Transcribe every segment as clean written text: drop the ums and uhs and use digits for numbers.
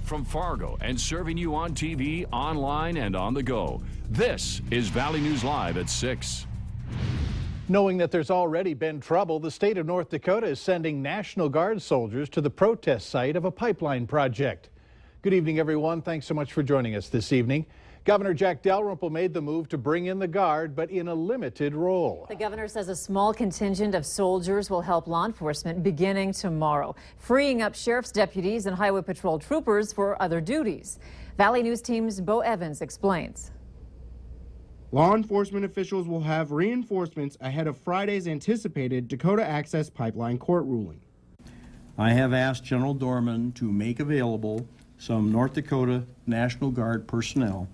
from Fargo and serving you on TV, online, and on the go. This is Valley News Live at 6. Knowing that there's already been trouble, the state of North Dakota is sending National Guard soldiers to the protest site of a pipeline project. Good evening, everyone. Thanks so much for joining us this evening. Governor Jack Dalrymple made the move to bring in the Guard, but in a limited role. The governor says a small contingent of soldiers will help law enforcement beginning tomorrow, freeing up sheriff's deputies and highway patrol troopers for other duties. Valley News Team's Bo Evans explains. Law enforcement officials will have reinforcements ahead of Friday's anticipated Dakota Access Pipeline court ruling. I have asked General Dorman to make available some North Dakota National Guard personnel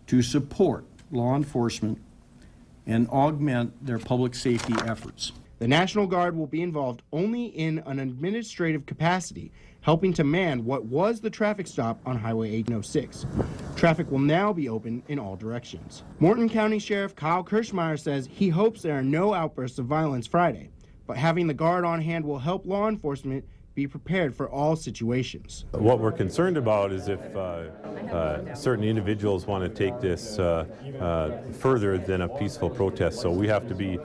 to support law enforcement and augment their public safety efforts. The National Guard will be involved only in an administrative capacity, helping to man what was the traffic stop on Highway 1806. Traffic will now be open in all directions. Morton County Sheriff Kyle Kirschmeyer says he hopes there are no outbursts of violence Friday, but having the Guard on hand will help law enforcement be prepared for all situations. What we're concerned about is if certain individuals want to take this further than a peaceful protest. So we have to be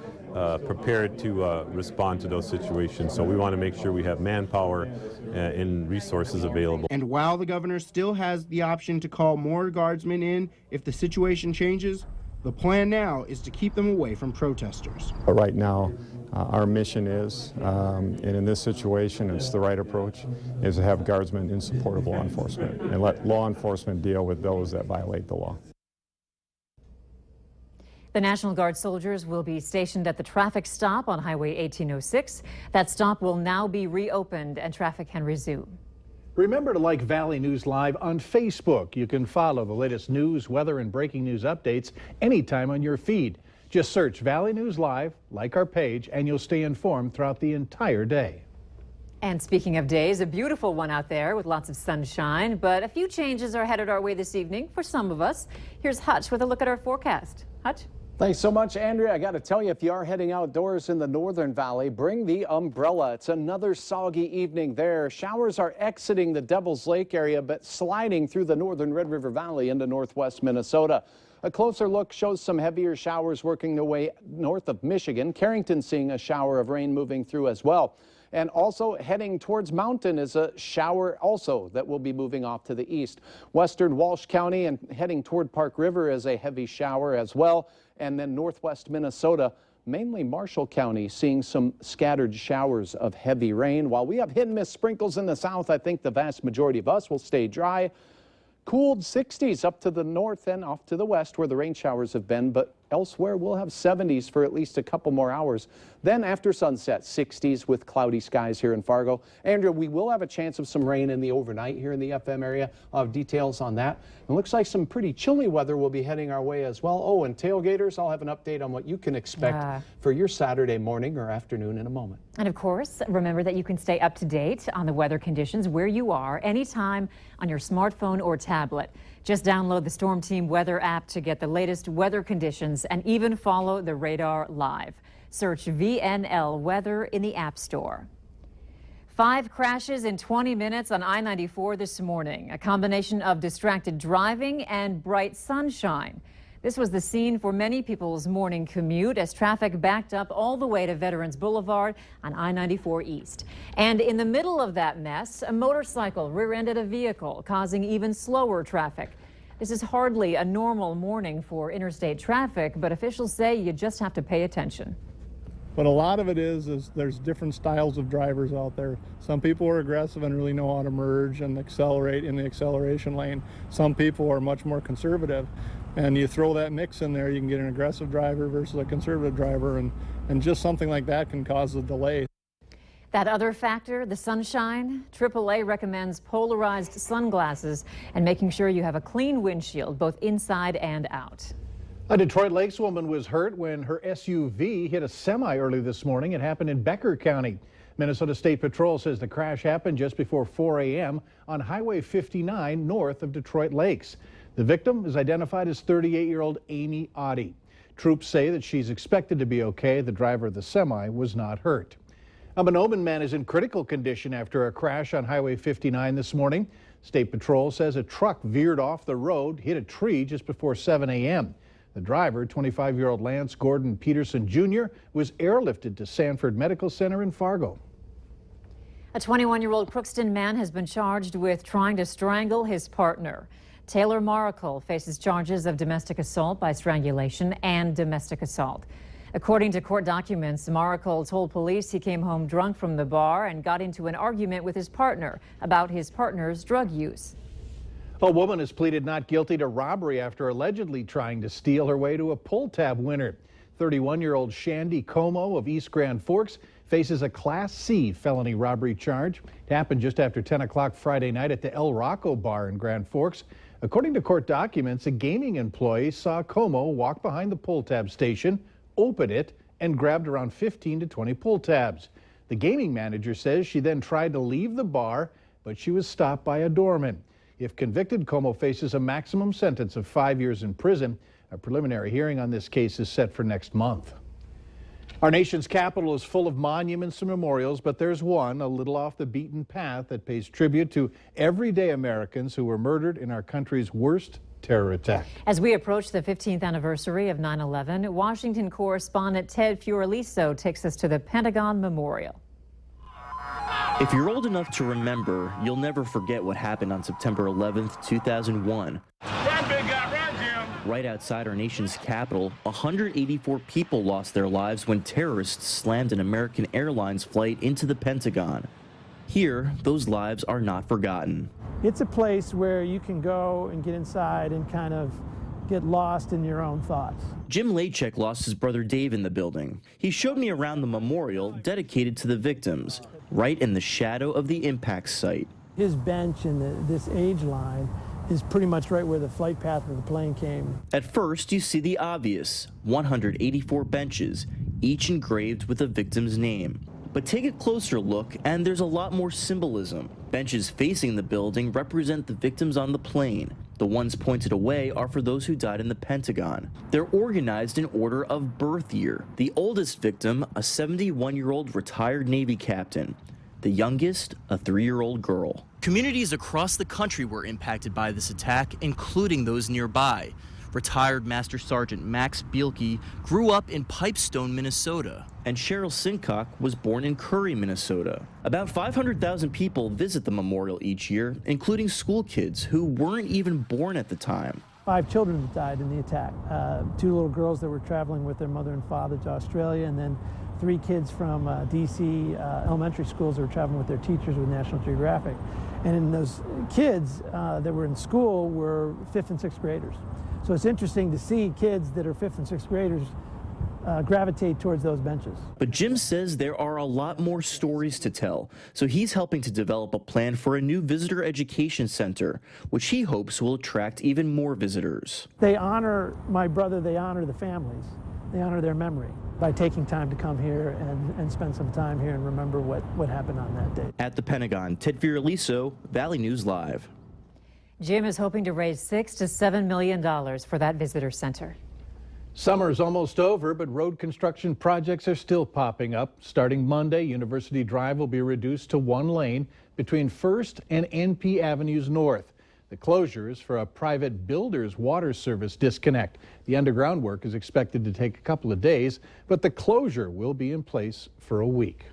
prepared to respond to those situations. So we want to make sure we have manpower and resources available. And while the governor still has the option to call more guardsmen in if the situation changes, the plan now is to keep them away from protesters. But right now, our mission is, and in this situation, it's the right approach, is to have guardsmen in support of law enforcement and let law enforcement deal with those that violate the law. The National Guard soldiers will be stationed at the traffic stop on Highway 1806. That stop will now be reopened and traffic can resume. Remember to like Valley News Live on Facebook. You can follow the latest news, weather, and breaking news updates anytime on your feed. Just search Valley News Live, like our page, and you'll stay informed throughout the entire day. And speaking of days, a beautiful one out there with lots of sunshine, but a few changes are headed our way this evening for some of us. Here's Hutch with a look at our forecast. Hutch? Thanks so much, Andrea. I got to tell you, if you are heading outdoors in the Northern Valley, bring the umbrella. It's another soggy evening there. Showers are exiting the Devil's Lake area, but sliding through the northern Red River Valley into northwest Minnesota. A closer look shows some heavier showers working their way north of Michigan. Carrington seeing a shower of rain moving through as well. And also heading towards Mountain is a shower also that will be moving off to the east. Western Walsh County and heading toward Park River is a heavy shower as well. And then northwest Minnesota, mainly Marshall County, seeing some scattered showers of heavy rain. While we have hit and miss sprinkles in the south, I think the vast majority of us will stay dry. Cooled 60s up to the north and off to the west where the rain showers have been, but elsewhere we'll have 70s for at least a couple more hours. Then after sunset, 60s with cloudy skies here in Fargo. Andrea, we will have a chance of some rain in the overnight here in the FM area. I'll have details on that. It looks like some pretty chilly weather will be heading our way as well. Oh, and tailgaters, I'll have an update on what you can expect for your Saturday morning or afternoon in a moment. And of course, remember that you can stay up to date on the weather conditions where you are anytime on your smartphone or tablet. Just download the Storm Team Weather app to get the latest weather conditions and even follow the radar live. Search VNL Weather in the App Store. 5 crashes in 20 minutes on I-94 this morning, a combination of distracted driving and bright sunshine. This was the scene for many people's morning commute as traffic backed up all the way to Veterans Boulevard on I-94 East. And in the middle of that mess, a motorcycle rear-ended a vehicle, causing even slower traffic. This is hardly a normal morning for interstate traffic, but officials say you just have to pay attention. But a lot of it is there's different styles of drivers out there. Some people are aggressive and really know how to merge and accelerate in the acceleration lane. Some people are much more conservative. And you throw that mix in there, you can get an aggressive driver versus a conservative driver, and just something like that can cause a delay. That other factor, the sunshine, AAA recommends polarized sunglasses and making sure you have a clean windshield, both inside and out. A Detroit Lakes woman was hurt when her SUV hit a semi early this morning. It happened in Becker County. Minnesota State Patrol says the crash happened just before 4 a.m. on Highway 59 north of Detroit Lakes. The victim is identified as 38-year-old Amy Audi. Troops say that she's expected to be okay. The driver of the semi was not hurt. A Monoman man is in critical condition after a crash on Highway 59 this morning. State Patrol says a truck veered off the road, hit a tree just before 7 a.m. The driver, 25-year-old Lance Gordon Peterson Jr., was airlifted to Sanford Medical Center in Fargo. A 21-year-old Crookston man has been charged with trying to strangle his partner. Taylor Maracle faces charges of domestic assault by strangulation and domestic assault. According to court documents, Maracle told police he came home drunk from the bar and got into an argument with his partner about his partner's drug use. A woman has pleaded not guilty to robbery after allegedly trying to steal her way to a pull tab winner. 31-year-old Shandy Como of East Grand Forks faces a Class C felony robbery charge. It happened just after 10 o'clock Friday night at the El Rocco bar in Grand Forks. According to court documents, a gaming employee saw Como walk behind the pull tab station, open it, and grabbed around 15 to 20 pull tabs. The gaming manager says she then tried to leave the bar, but she was stopped by a doorman. If convicted, Como faces a maximum sentence of 5 years in prison. A preliminary hearing on this case is set for next month. Our nation's capital is full of monuments and memorials, but there's one a little off the beaten path that pays tribute to everyday Americans who were murdered in our country's worst terror attack. As we approach the 15th anniversary of 9/11, Washington correspondent Ted Fioraliso takes us to the Pentagon Memorial. If you're old enough to remember, you'll never forget what happened on September 11th, 2001. Right outside our nation's capital, 184 people lost their lives when terrorists slammed an American Airlines flight into the Pentagon. Here, those lives are not forgotten. It's a place where you can go and get inside and kind of get lost in your own thoughts. Jim Lachek lost his brother Dave in the building. He showed me around the memorial dedicated to the victims, right in the shadow of the impact site. His bench and this age line is pretty much right where the flight path of the plane came. At first, you see the obvious, 184 benches, each engraved with a victim's name. But take a closer look, and there's a lot more symbolism. Benches facing the building represent the victims on the plane. The ones pointed away are for those who died in the Pentagon. They're organized in order of birth year. The oldest victim, a 71-year-old retired Navy captain. The youngest, a 3-year-old girl. Communities across the country were impacted by this attack, including those nearby. Retired Master Sergeant Max Bielke grew up in Pipestone, Minnesota. And Cheryl Sincock was born in Curry, Minnesota. About 500,000 people visit the memorial each year, including school kids who weren't even born at the time. 5 children that died in the attack. 2 little girls that were traveling with their mother and father to Australia, and then 3 kids from DC elementary schools that were traveling with their teachers with National Geographic. And in those kids that were in school were 5th and 6th graders. So it's interesting to see kids that are 5th and 6th graders gravitate towards those benches. But Jim says there are a lot more stories to tell, so he's helping to develop a plan for a new visitor education center, which he hopes will attract even more visitors. They honor my brother, they honor the families, they honor their memory by taking time to come here and spend some time here and remember what happened on that day. At the Pentagon, Ted Fioraliso, Valley News Live. Jim is hoping to raise $6 to $7 million for that visitor center. Summer's almost over, but road construction projects are still popping up. Starting Monday, University Drive will be reduced to 1 lane between 1st and NP Avenues North. The closure is for a private builder's water service disconnect. The underground work is expected to take a couple of days, but the closure will be in place for a week.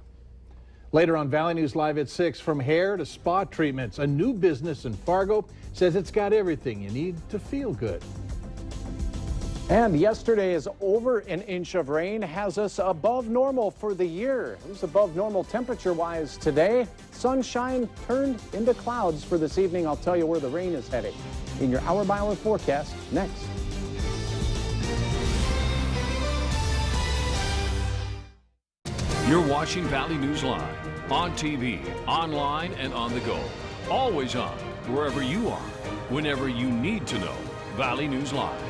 Later on Valley News Live at 6, from hair to spa treatments, a new business in Fargo says it's got everything you need to feel good. And yesterday's over an inch of rain has us above normal for the year. It was above normal temperature-wise today. Sunshine turned into clouds for this evening. I'll tell you where the rain is heading in your hour-by-hour forecast next. You're watching Valley News Live on TV, online, and on the go. Always on, wherever you are, whenever you need to know. Valley News Live.